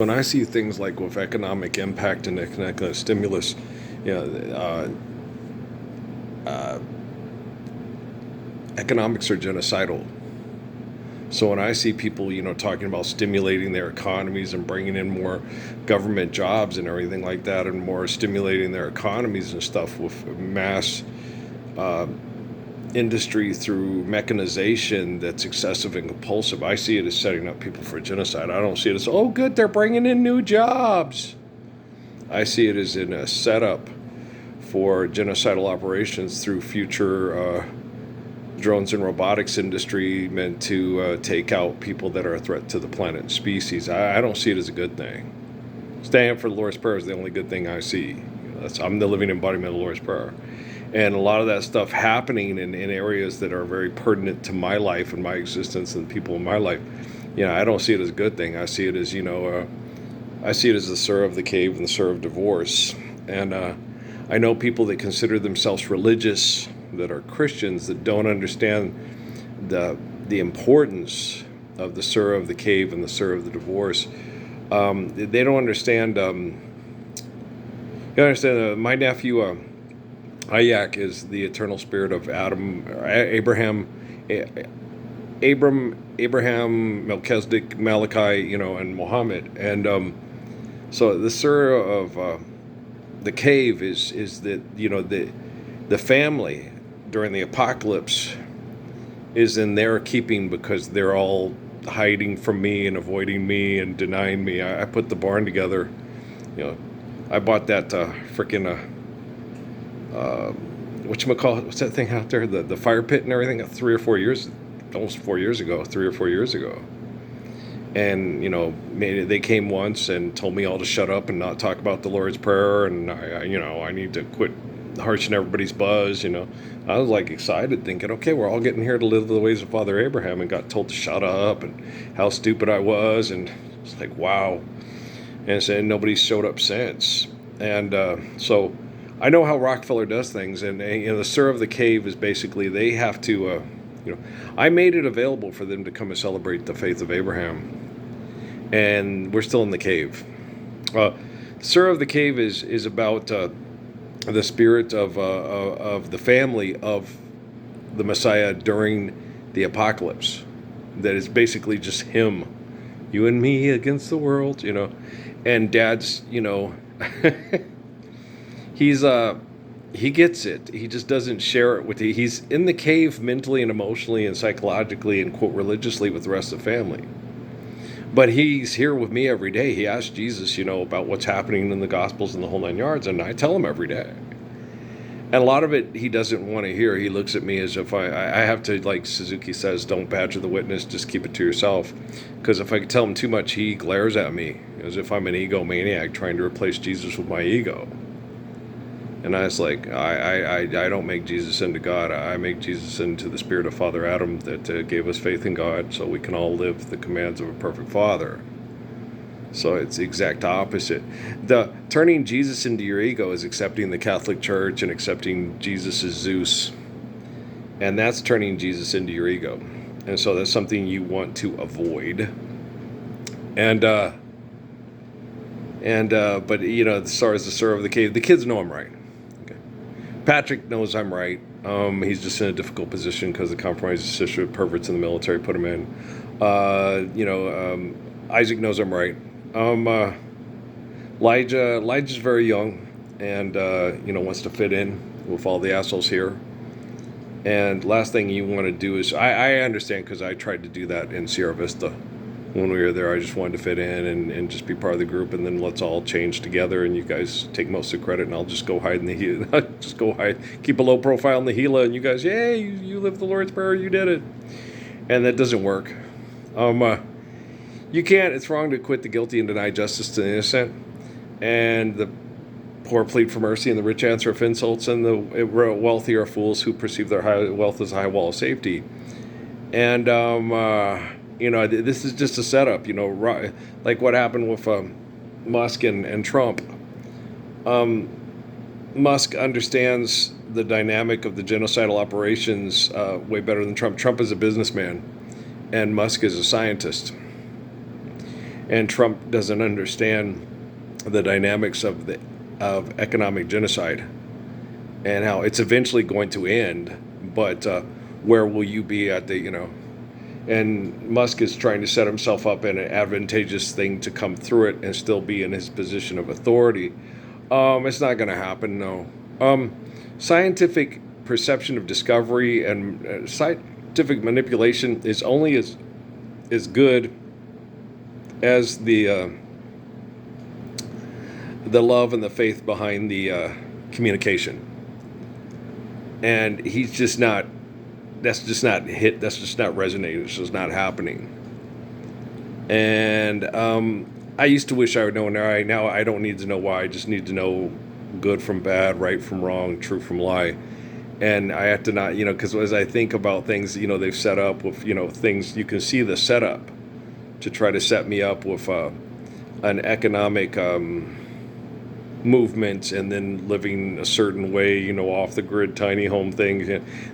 When I see things like with economic impact and economic stimulus, you know, economics are genocidal. So when I see people, talking about stimulating their economies and bringing in more government jobs and everything like that, and more stimulating their economies and stuff with mass uh, industry through mechanization that's excessive and compulsive, I see it as setting up people for genocide. I don't see it as, oh, good, they're bringing in new jobs. I see it as in a setup for genocidal operations through future drones and robotics industry meant to take out people that are a threat to the planet and species. I don't see it as a good thing. Staying up for the Lord's Prayer is the only good thing I see. I'm the living embodiment of the Lord's Prayer. And a lot of that stuff happening in areas that are very pertinent to my life and my existence and people in my life, I don't see it as a good thing. I see it as, I see it as the Sur of the Cave and the Sur of Divorce. And I know people that consider themselves religious, that are Christians, that don't understand the importance of the Sur of the Cave and the Sur of the Divorce. They don't understand. You understand? My nephew Ayak is the eternal spirit of Abraham, Melchizedek, Malachi, and Muhammad. And so the Sur of the cave is that the family during the apocalypse is in their keeping because they're all hiding from me and avoiding me and denying me. I put the barn together. I bought that freaking whatchamacallit, what's that thing out there? The fire pit and everything, almost 4 years ago, 3 or 4 years ago. And, they came once and told me all to shut up and not talk about the Lord's Prayer. And, I need to quit harshing everybody's buzz, I was like excited thinking, okay, we're all getting here to live the ways of Father Abraham, and got told to shut up and how stupid I was. And it's like, wow. And so nobody showed up since. And so I know how Rockefeller does things. And, the Sur of the Cave is basically they have to, I made it available for them to come and celebrate the faith of Abraham. And we're still in the cave. Sur of the Cave is about the spirit of the family of the Messiah during the apocalypse. That is basically just him, you and me against the world, And Dad's, he's he gets it. He just doesn't share it with you. He's in the cave mentally and emotionally and psychologically and quote religiously with the rest of the family. But he's here with me every day. He asks Jesus, about what's happening in the Gospels and the whole 9 yards, and I tell him every day. And a lot of it he doesn't want to hear. He looks at me as if I have to, like Suzuki says, don't badger the witness, just keep it to yourself. Because if I tell him too much, he glares at me as if I'm an egomaniac trying to replace Jesus with my ego. And I was like, I don't make Jesus into God. I make Jesus into the spirit of Father Adam that gave us faith in God so we can all live the commands of a perfect Father. So it's the exact opposite. The turning Jesus into your ego is accepting the Catholic Church and accepting Jesus as Zeus. And that's turning Jesus into your ego. And so that's something you want to avoid. And but as far as the Sur of the Cave, the kids know I'm right. Patrick knows I'm right. He's just in a difficult position because the compromised sisterhood perverts in the military put him in. Isaac knows I'm right. Elijah's very young and, wants to fit in with all the assholes here. And last thing you want to do is, I understand because I tried to do that in Sierra Vista. When we were there, I just wanted to fit in and just be part of the group, and then let's all change together, and you guys take most of the credit, and I'll just go hide in the Gila. Just go hide, keep a low profile in the Gila, and you guys, yay, you live the Lord's Prayer, you did it. And that doesn't work. You can't, it's wrong to acquit the guilty and deny justice to the innocent, and the poor plead for mercy, and the rich answer of insults, and the wealthy are fools who perceive their high wealth as a high wall of safety. And, this is just a setup, like what happened with Musk and Trump. Musk understands the dynamic of the genocidal operations way better than Trump. Trump is a businessman, and Musk is a scientist. And Trump doesn't understand the dynamics of economic genocide and how it's eventually going to end. But where will you be at the. And Musk is trying to set himself up in an advantageous thing to come through it and still be in his position of authority. It's not going to happen, no. Scientific perception of discovery and scientific manipulation is only as good as the love and the faith behind the communication. And he's just not. That's just not hit. That's just not resonating. It's just not happening. And I used to wish I would know. Right now, I don't need to know why. I just need to know good from bad, right from wrong, true from lie. And I have to not, because as I think about things, they've set up with, things, you can see the setup to try to set me up with an economic movement and then living a certain way, off the grid, tiny home things,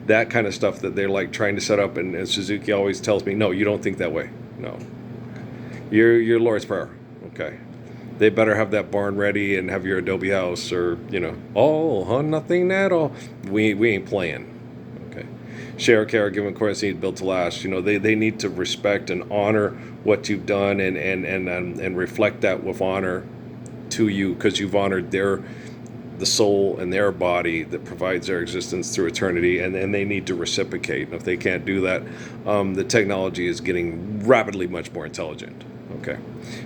that kind of stuff that they're like trying to set up. And Suzuki always tells me, no, you don't think that way. No, you're Lord's Prayer. Okay. They better have that barn ready and have your adobe house or, nothing at all. We ain't playing. Okay. Share, care, give, and course need built to last. They need to respect and honor what you've done and reflect that with honor to you because you've honored the soul and their body that provides their existence through eternity, and they need to reciprocate. And if they can't do that, the technology is getting rapidly much more intelligent. Okay,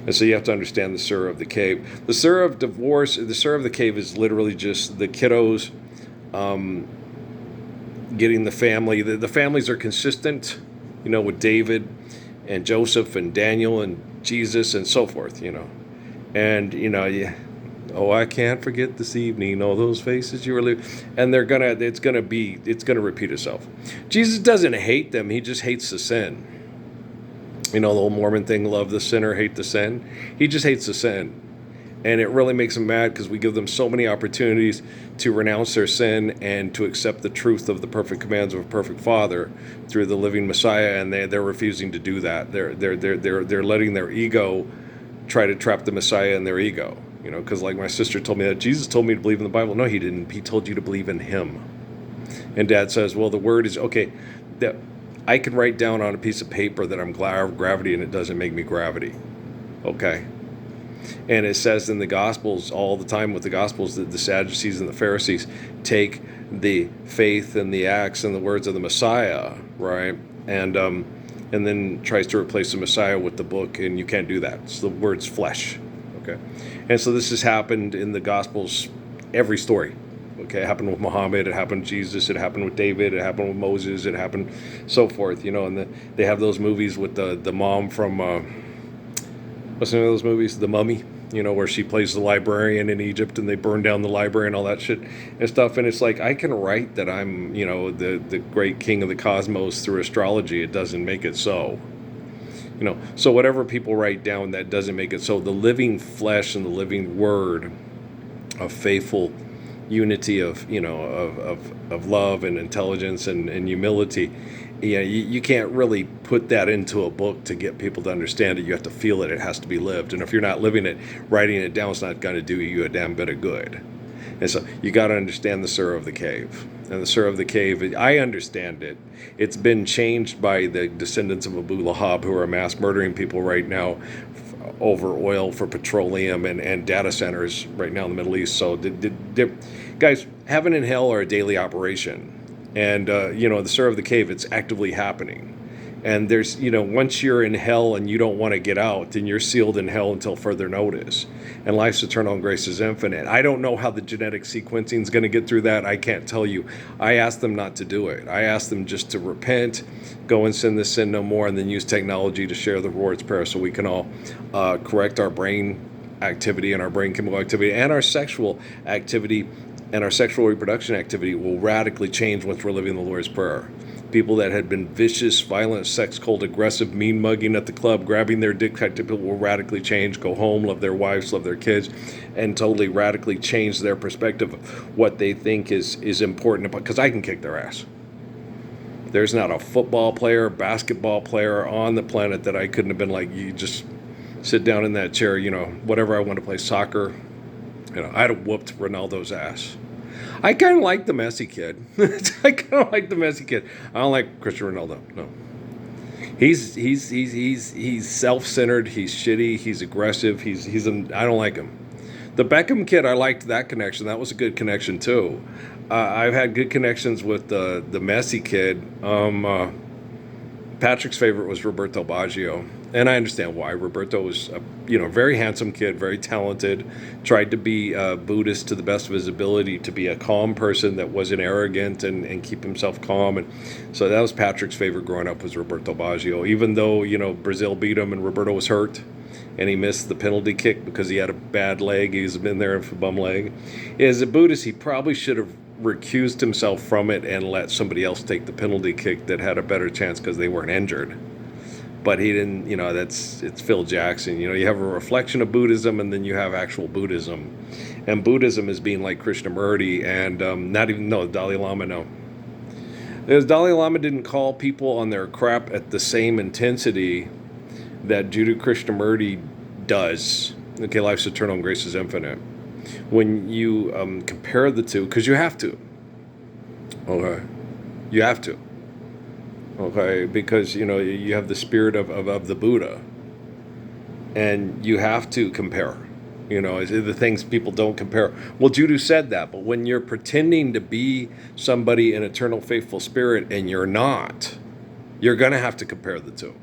and so you have to understand the Sur of the Cave. The Sur of Divorce, the Sur of the Cave is literally just the kiddos getting the family. The families are consistent, with David and Joseph and Daniel and Jesus and so forth, And, I can't forget this evening, all those faces you were leaving. And it's going to repeat itself. Jesus doesn't hate them. He just hates the sin. The old Mormon thing, love the sinner, hate the sin. He just hates the sin. And it really makes them mad because we give them so many opportunities to renounce their sin and to accept the truth of the perfect commands of a perfect Father through the living Messiah, and they're refusing to do that. They're letting their ego try to trap the Messiah in their ego, because like my sister told me that Jesus told me to believe in the Bible. No, he didn't. He told you to believe in him. And Dad says, well, the word is, okay, that I can write down on a piece of paper that I'm gravity and it doesn't make me gravity. Okay. And it says in the Gospels all the time with the Gospels that the Sadducees and the Pharisees take the faith and the acts and the words of the Messiah, right? And then tries to replace the Messiah with the book, and you can't do that. It's the word's flesh, okay? And so this has happened in the Gospels, every story, okay? It happened with Muhammad, it happened with Jesus, it happened with David, it happened with Moses, it happened so forth, and they have those movies with the mom from, what's the name of those movies? The Mummy, where she plays the librarian in Egypt and they burn down the library and all that shit and stuff. And it's like, I can write that I'm, the great king of the cosmos through astrology. It doesn't make it so. So whatever people write down, that doesn't make it so. The living flesh and the living word of faithful unity of, of love and intelligence and humility, you can't really put that into a book to get people to understand it. You have to feel it. It has to be lived. And if you're not living it, writing it down is not going to do you a damn bit of good. And so you got to understand the Sur of the Cave. And the Sur of the Cave, I understand it. It's been changed by the descendants of Abu Lahab, who are mass murdering people right now over oil for petroleum and data centers right now in the Middle East. So, guys, heaven and hell are a daily operation. And, the Sur of the Cave, it's actively happening. And there's, once you're in hell and you don't want to get out, then you're sealed in hell until further notice. And life's eternal and grace is infinite. I don't know how the genetic sequencing is going to get through that. I can't tell you. I asked them not to do it. I asked them just to repent, go and sin this sin no more, and then use technology to share the Lord's Prayer so we can all correct our brain activity and our brain chemical activity and our sexual activity. And our sexual reproduction activity will radically change once we're living the Lord's Prayer. People that had been vicious, violent, sex cold, aggressive, mean mugging at the club, grabbing their dick type people will radically change, go home, love their wives, love their kids, and totally radically change their perspective of what they think is important. Because I can kick their ass. There's not a football player, basketball player on the planet that I couldn't have been like, you just sit down in that chair, whatever I want to play soccer. I'd have whooped Ronaldo's ass. I kind of like the Messi kid. I kind of like the Messi kid. I don't like Cristiano Ronaldo. No, he's self-centered. He's shitty. He's aggressive. I don't like him. The Beckham kid, I liked that connection. That was a good connection too. I've had good connections with the Messi kid. Patrick's favorite was Roberto Baggio, and I understand why. Roberto was a very handsome kid, very talented, tried to be Buddhist to the best of his ability, to be a calm person that wasn't arrogant and keep himself calm. And so that was Patrick's favorite growing up, was Roberto Baggio, even though Brazil beat him and Roberto was hurt and he missed the penalty kick because he had a bad leg. He's been there for bum leg. As a Buddhist, he probably should have recused himself from it and let somebody else take the penalty kick that had a better chance because they weren't injured. But he didn't, it's Phil Jackson. You have a reflection of Buddhism and then you have actual Buddhism. And Buddhism is being like Krishnamurti and Dalai Lama, no. Because Dalai Lama didn't call people on their crap at the same intensity that Jiddu Krishnamurti does. Okay, life's eternal and grace is infinite. When you compare the two, because you have to. Okay. You have to. Okay, because, you have the spirit of the Buddha. And you have to compare. The things people don't compare. Well, Jiddu said that, but when you're pretending to be somebody in eternal faithful spirit and you're not, you're going to have to compare the two.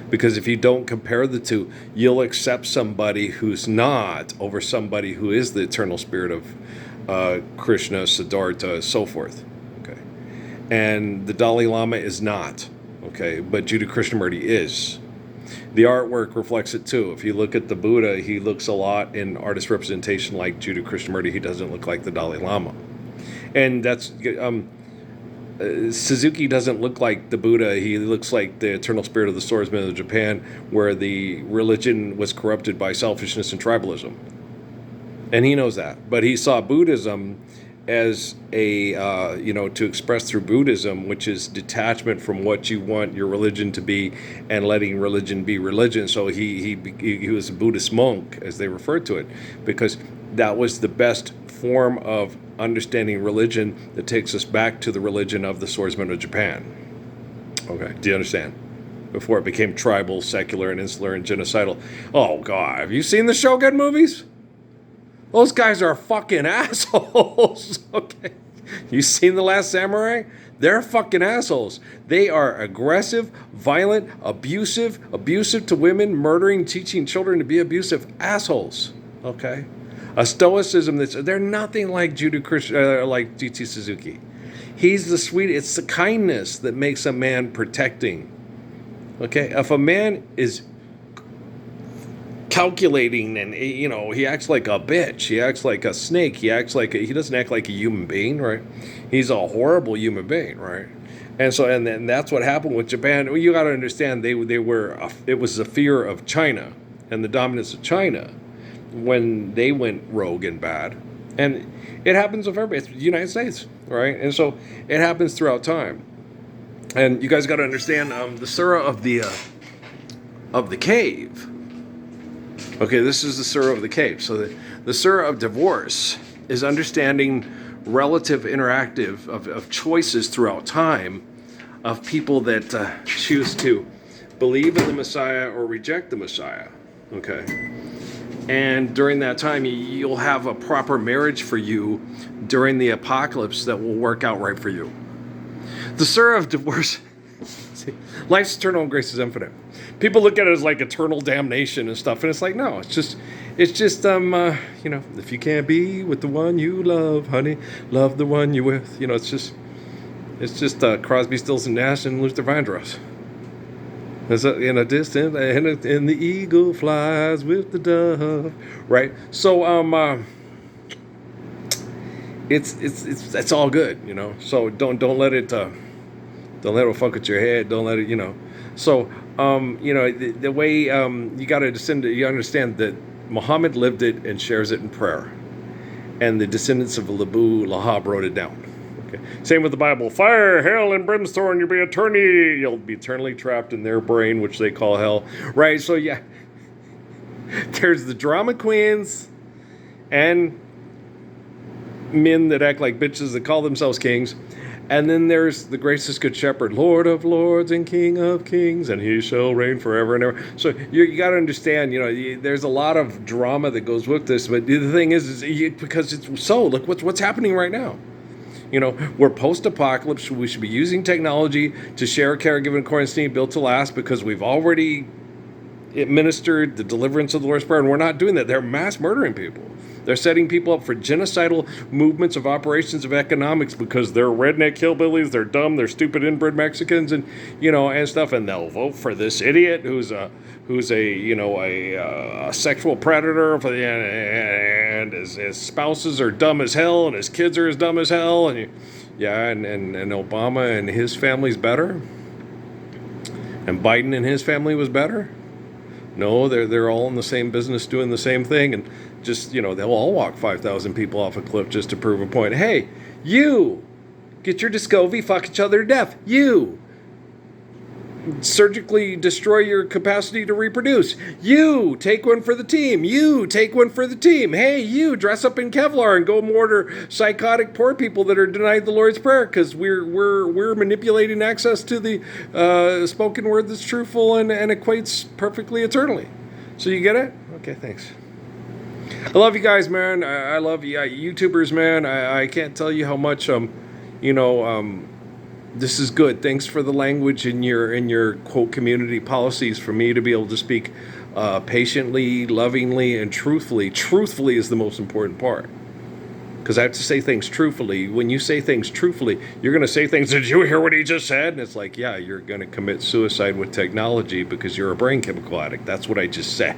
Because if you don't compare the two, you'll accept somebody who's not over somebody who is the eternal spirit of Krishna, Siddhartha, so forth. Okay, and the Dalai Lama is not. Okay, but Jiddu Krishnamurti is. The artwork reflects it too. If you look at the Buddha, he looks a lot in artist representation like Jiddu Krishnamurti. He doesn't look like the Dalai Lama, and that's. Suzuki doesn't look like the Buddha. He looks like the eternal spirit of the swordsman of Japan, where the religion was corrupted by selfishness and tribalism. And he knows that. But he saw Buddhism as a, to express through Buddhism, which is detachment from what you want your religion to be and letting religion be religion. So he was a Buddhist monk, as they referred to it, because that was the best form of understanding religion that takes us back to the religion of the swordsman of Japan. Okay, do you understand? Before it became tribal, secular, and insular, and genocidal. Oh, God, have you seen the Shogun movies? Those guys are fucking assholes, okay? You seen The Last Samurai? They're fucking assholes. They are aggressive, violent, abusive to women, murdering, teaching children to be abusive assholes, okay? A stoicism they're nothing like like G.T. Suzuki. He's the sweet. It's the kindness that makes a man protecting. Okay, if a man is calculating and he acts like a bitch, he acts like a snake, he doesn't act like a human being, right? He's a horrible human being, right? And so and that's what happened with Japan. Well, you got to understand it was the fear of China and the dominance of China when they went rogue and bad. And it happens with everybody. It's the United States, right? And so it happens throughout time. And you guys got to understand the surah of the cave. Okay, this is the surah of the cave. So the surah of divorce is understanding relative interactive of choices throughout time of people that choose to believe in the Messiah or reject the Messiah. Okay. And during that time, you'll have a proper marriage for you during the apocalypse that will work out right for you. The surah of divorce, life's eternal and grace is infinite. People look at it as like eternal damnation and stuff, and it's like, no, it's just if you can't be with the one you love, honey, love the one you with. It's just Crosby, Stills and Nash and Luther Vandross. There's in a distance, and the eagle flies with the dove, right? So it's all good, So don't let it fuck with your head. Don't let it, So the way you got to descend, you understand that Muhammad lived it and shares it in prayer, and the descendants of Abu Lahab wrote it down. Okay. Same with the Bible. Fire, hell, and brimstone, you'll be eternally trapped in their brain, which they call hell. Right? So, yeah. There's the drama queens and men that act like bitches that call themselves kings. And then there's the gracious good shepherd, Lord of lords and King of kings, and he shall reign forever and ever. So you got to understand, there's a lot of drama that goes with this. But the thing is because it's so, look what's happening right now. We're post-apocalypse. We should be using technology to share, caregiving, quarantine, built to last, because we've already administered the deliverance of the Lord's Prayer, and we're not doing that. They're mass murdering people. They're setting people up for genocidal movements of operations of economics because they're redneck hillbillies, they're dumb, they're stupid inbred Mexicans, and and stuff. And they'll vote for this idiot who's a sexual predator, and his spouses are dumb as hell, and his kids are as dumb as hell, and Obama and his family's better, and Biden and his family was better. No, they're all in the same business doing the same thing, and just, they'll all walk 5,000 people off a cliff just to prove a point. Hey, you get your Discovery, fuck each other to death. You surgically destroy your capacity to reproduce. You take one for the team. You take one for the team. Hey, you dress up in Kevlar and go murder psychotic poor people that are denied the Lord's Prayer because we're manipulating access to the spoken word that's truthful and equates perfectly eternally. So you get it? Okay, thanks. I love you guys, man. I love you, YouTubers, man. I can't tell you how much this is good. Thanks for the language in your quote community policies for me to be able to speak patiently, lovingly, and truthfully. Truthfully is the most important part, because I have to say things truthfully. When you say things truthfully, you're going to say things. Did you hear what he just said? And it's like, yeah, you're going to commit suicide with technology because you're a brain chemical addict. That's what I just said.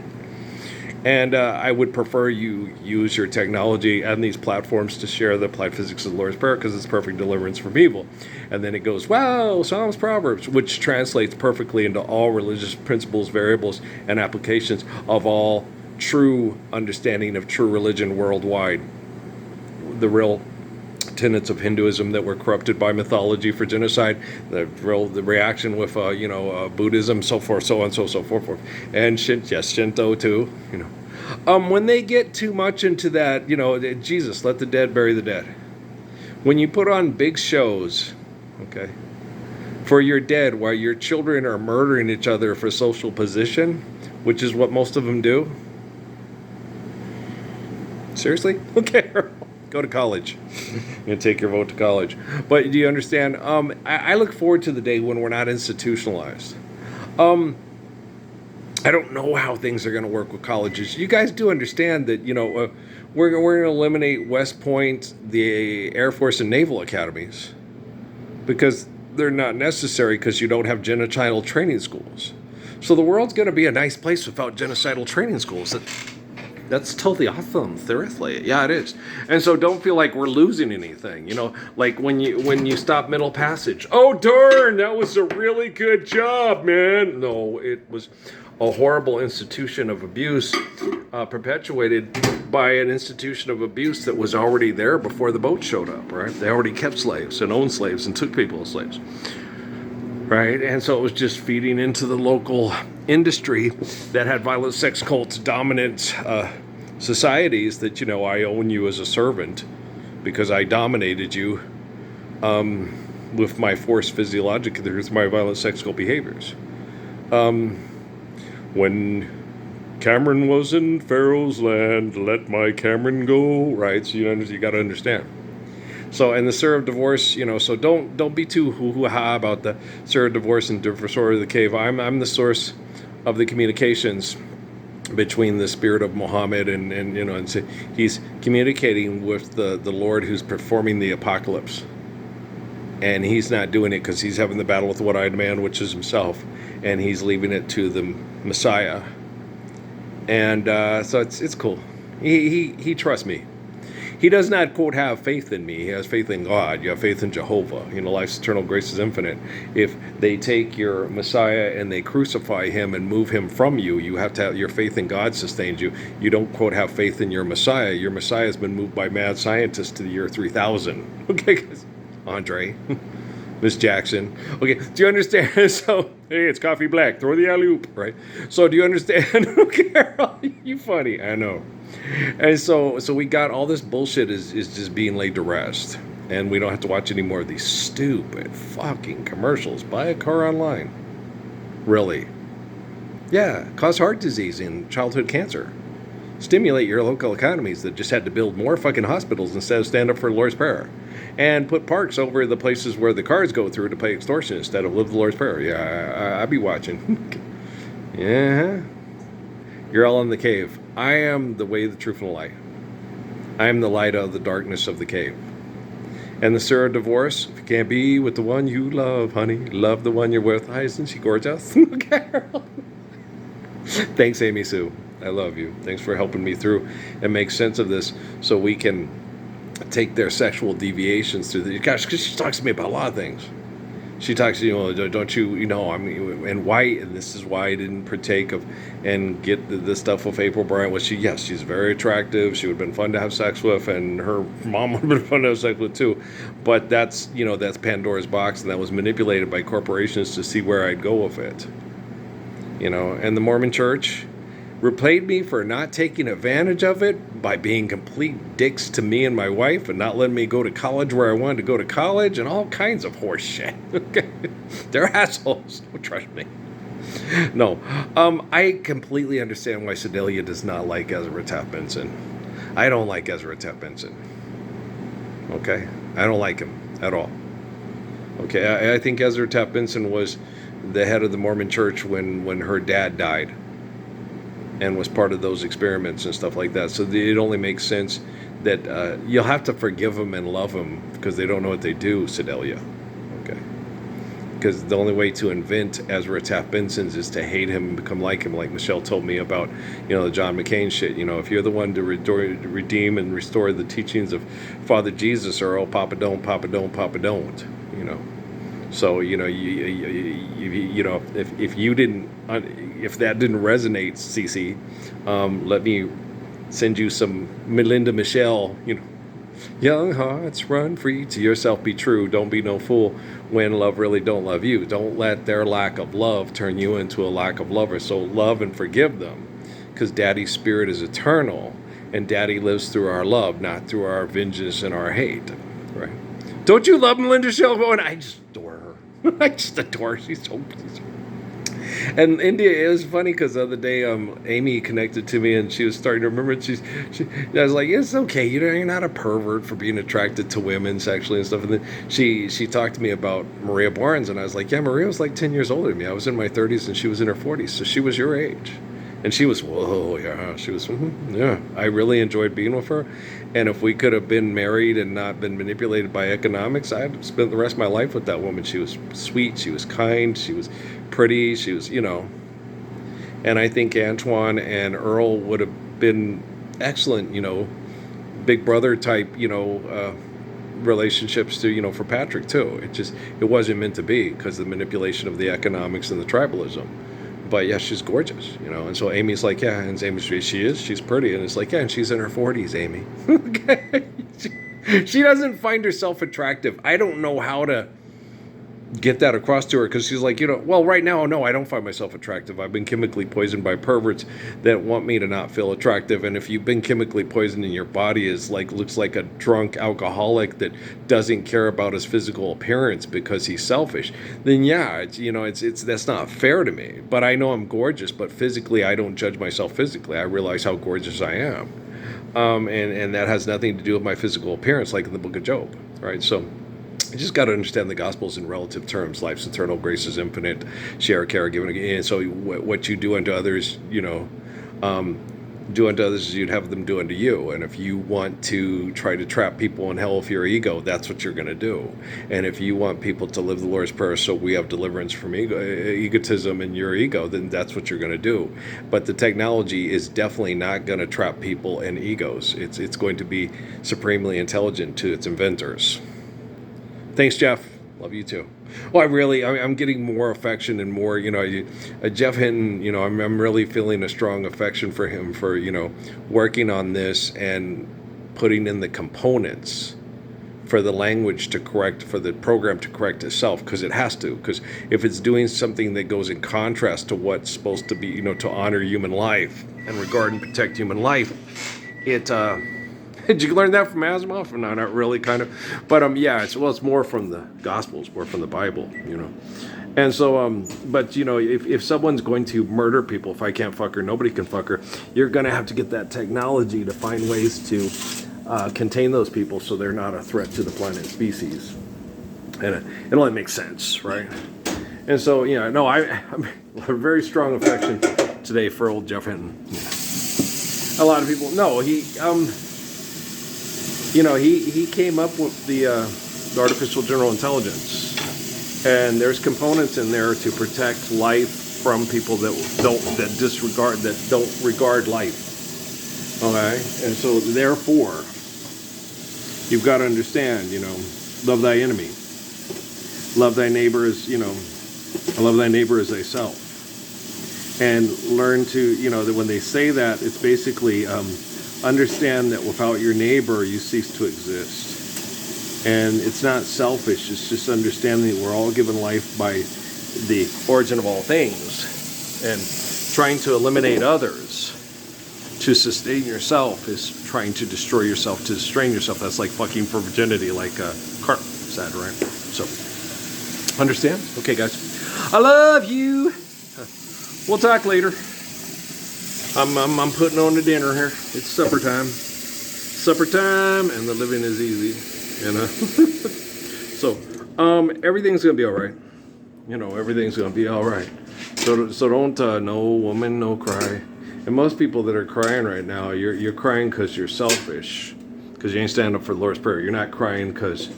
And I would prefer you use your technology and these platforms to share the applied physics of the Lord's Prayer, because it's perfect deliverance from evil. And then it goes, wow, Psalms, Proverbs, which translates perfectly into all religious principles, variables, and applications of all true understanding of true religion worldwide. The real tenets of Hinduism that were corrupted by mythology for genocide, the reaction with Buddhism, so forth, so on, so forth, and Shinto too. When they get too much into that, Jesus, let the dead bury the dead. When you put on big shows, okay, for your dead while your children are murdering each other for social position, which is what most of them do. Seriously? Okay. Go to college and take your vote to college. But do you understand? I look forward to the day when we're not institutionalized. I don't know how things are going to work with colleges. You guys do understand that, we're going to eliminate West Point, the Air Force and Naval Academies, because they're not necessary, because you don't have genocidal training schools. So the world's going to be a nice place without genocidal training schools. That's totally awesome, seriously. Yeah, it is. And so don't feel like we're losing anything. Like when you stop Middle Passage. Oh, darn, that was a really good job, man. No, it was a horrible institution of abuse perpetuated by an institution of abuse that was already there before the boat showed up, right? They already kept slaves and owned slaves and took people as slaves. Right, and so it was just feeding into the local industry that had violent sex cults, dominant societies that, I own you as a servant because I dominated you with my force physiologically through my violent sex cult behaviors. When Cameron was in Pharaoh's land, let my Cameron go, right? So you got to understand. So, and the Sir of Divorce, so don't be too hoo-ha about the Sir of Divorce and Divorcer of the Cave. I'm the source of the communications between the spirit of Muhammad and so he's communicating with the Lord who's performing the apocalypse. And he's not doing it because he's having the battle with the one-eyed man, which is himself, and he's leaving it to the Messiah. And so it's cool. He trusts me. He does not, quote, have faith in me. He has faith in God. You have faith in Jehovah. Life's eternal grace is infinite. If they take your Messiah and they crucify him and move him from you, you have to have your faith in God sustains you. You don't, quote, have faith in your Messiah. Your Messiah has been moved by mad scientists to the year 3000. Okay, Andre, Miss Jackson. Okay, do you understand? So Hey, it's coffee black. Throw the alley-oop, right? So do you understand? Carol, you funny. I know. And so we got all this bullshit is just being laid to rest. And we don't have to watch any more of these stupid fucking commercials. Buy a car online. Really? Yeah, cause heart disease and childhood cancer. Stimulate your local economies that just had to build more fucking hospitals instead of stand up for the Lord's Prayer. And put parks over the places where the cars go through to pay extortion instead of live the Lord's Prayer. Yeah, I'd be watching. Yeah. You're all in the cave. I am the way, the truth, and the light. I am the light of the darkness of the cave. And the sir of divorce, if you can't be with the one you love, honey, love the one you're with. Hi, isn't she gorgeous? Carol. Thanks, Amy Sue. I love you. Thanks for helping me through and make sense of this so we can take their sexual deviations through the... Gosh, because she talks to me about a lot of things. She talks, don't you, I mean, and why, and this is why I didn't partake of and get the stuff with April Bryant was she's very attractive. She would have been fun to have sex with, and her mom would have been fun to have sex with too. But that's Pandora's box, and that was manipulated by corporations to see where I'd go with it. And the Mormon Church repaid me for not taking advantage of it by being complete dicks to me and my wife and not letting me go to college where I wanted to go to college and all kinds of horse shit. They're assholes. Don't trust me. No. I completely understand why Sedalia does not like Ezra Taft Benson. I don't like Ezra Taft Benson. Okay? I don't like him at all. Okay? I think Ezra Taft Benson was the head of the Mormon Church when her dad died and was part of those experiments and stuff like that. So it only makes sense that you'll have to forgive them and love them because they don't know what they do, Sedalia. Okay? Because the only way to invent Ezra Taft Benson's is to hate him and become like him, like Michelle told me about, the John McCain shit. If you're the one to redeem and restore the teachings of Father Jesus, or Papa don't, Papa don't, Papa don't, So if you didn't, if that didn't resonate, Cece, let me send you some Melinda Michelle. Young hearts run free, to yourself be true. Don't be no fool when love really don't love you. Don't let their lack of love turn you into a lack of lover. So love and forgive them, because Daddy's spirit is eternal, and Daddy lives through our love, not through our vengeance and our hate. Right? Don't you love Melinda Michelle? I just adore her. I just adore her. She's so. And India, it was funny because the other day, Amy connected to me and she was starting to remember. I was like, it's okay, you're not a pervert for being attracted to women sexually and stuff. And then she talked to me about Maria Barnes, and I was like, yeah, Maria was like 10 years older than me. I was in my 30s and she was in her 40s, so she was your age. And she was, whoa, yeah, she was, yeah. I really enjoyed being with her. And if we could have been married and not been manipulated by economics, I'd spent the rest of my life with that woman. She was sweet, she was kind, she was pretty, she was, And I think Antoine and Earl would have been excellent, big brother type, relationships to, for Patrick too. It wasn't meant to be because of the manipulation of the economics and the tribalism. But yeah, she's gorgeous, and so Amy's like, yeah, and Amy's, she's pretty, and it's like, yeah, and she's in her 40s, Amy. Okay, she doesn't find herself attractive. I don't know how to get that across to her, because she's like, well, right now, no, I don't find myself attractive. I've been chemically poisoned by perverts that want me to not feel attractive. And if you've been chemically poisoned and your body looks like a drunk alcoholic that doesn't care about his physical appearance because he's selfish, then yeah, it's that's not fair to me. But I know I'm gorgeous, but physically, I don't judge myself physically. I realize how gorgeous I am. And that has nothing to do with my physical appearance, like in the book of Job, right? So you just got to understand the Gospels in relative terms. Life's eternal, grace is infinite, share, care, given. And so what you do unto others, do unto others as you'd have them do unto you. And if you want to try to trap people in hell with your ego, that's what you're going to do. And if you want people to live the Lord's Prayer so we have deliverance from egotism and your ego, then that's what you're going to do. But the technology is definitely not going to trap people in egos. It's going to be supremely intelligent to its inventors. Thanks, Jeff. Love you too. Well, I'm getting more affection and more, Jeff Hinton, I'm really feeling a strong affection for him for, working on this and putting in the components for the language to correct, for the program to correct itself, because it has to. Because if it's doing something that goes in contrast to what's supposed to be, to honor human life and regard and protect human life, it. Did you learn that from Asimov? No, not really, kind of. But yeah, it's more from the Gospels, more from the Bible, And so, but if someone's going to murder people, if I can't fuck her, nobody can fuck her. You're going to have to get that technology to find ways to contain those people so they're not a threat to the planet species. And it only makes sense, right? And so, no, I have a very strong affection today for old Jeff Hinton. A lot of people, no, he came up with the artificial general intelligence. And there's components in there to protect life from people that don't regard life. Okay? And so therefore, you've got to understand, love thy enemy. Love thy neighbor as, love thy neighbor as thyself. And learn to, that when they say that, it's basically understand that without your neighbor, you cease to exist. And it's not selfish, it's just understanding that we're all given life by the origin of all things. And trying to eliminate others to sustain yourself is trying to destroy yourself, to strain yourself. That's like fucking for virginity, like Carp said, right? So, understand? Okay, guys. I love you. We'll talk later. I'm putting on the dinner here. It's supper time. Supper time, and the living is easy. So, everything's gonna be all right. Everything's gonna be all right. So don't no woman, no cry. And most people that are crying right now, you're crying because you're selfish, because you ain't standing up for the Lord's Prayer. You're not crying because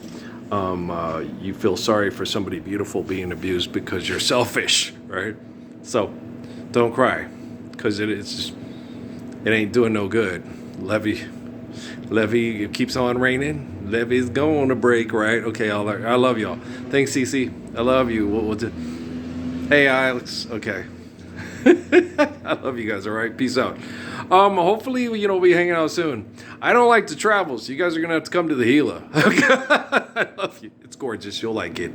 you feel sorry for somebody beautiful being abused because you're selfish, right? So, don't cry, because it ain't doing no good. Levee, it keeps on raining. Levee's going to break, right? Okay, I love y'all. Thanks, Cece. I love you. We'll do. Hey, Alex. Okay. I love you guys, all right? Peace out. Hopefully, we'll be hanging out soon. I don't like to travel, so you guys are going to have to come to the Gila. I love you. It's gorgeous. You'll like it.